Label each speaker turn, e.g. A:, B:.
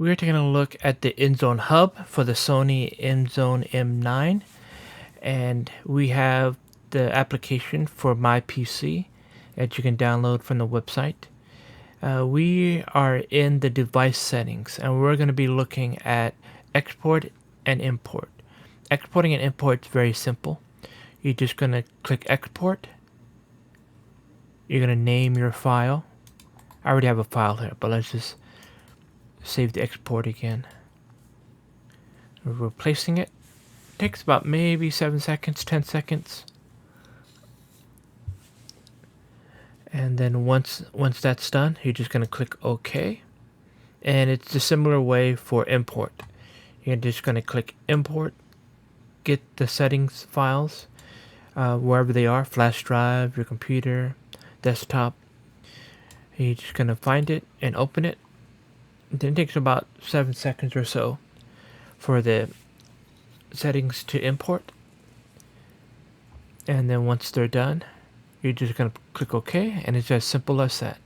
A: We're taking a look at the Inzone Hub for the Sony Inzone M9, and we have the application for my PC that you can download from the website. We are in the device settings, and we're going to be looking at export and import. Exporting and import is very simple. You're just going to click export. You're going to name your file. I already have a file here, but let's just save the export again. We're replacing it. Takes about maybe 7 seconds, 10 seconds. And then once that's done, you're just going to click OK. And it's a similar way for import. You're just going to click import, get the settings files, wherever they are, flash drive, your computer, desktop. You're just going to find it and open it. Then it takes about 7 seconds or so for the settings to import. And then once they're done, you're just going to click OK, and it's as simple as that.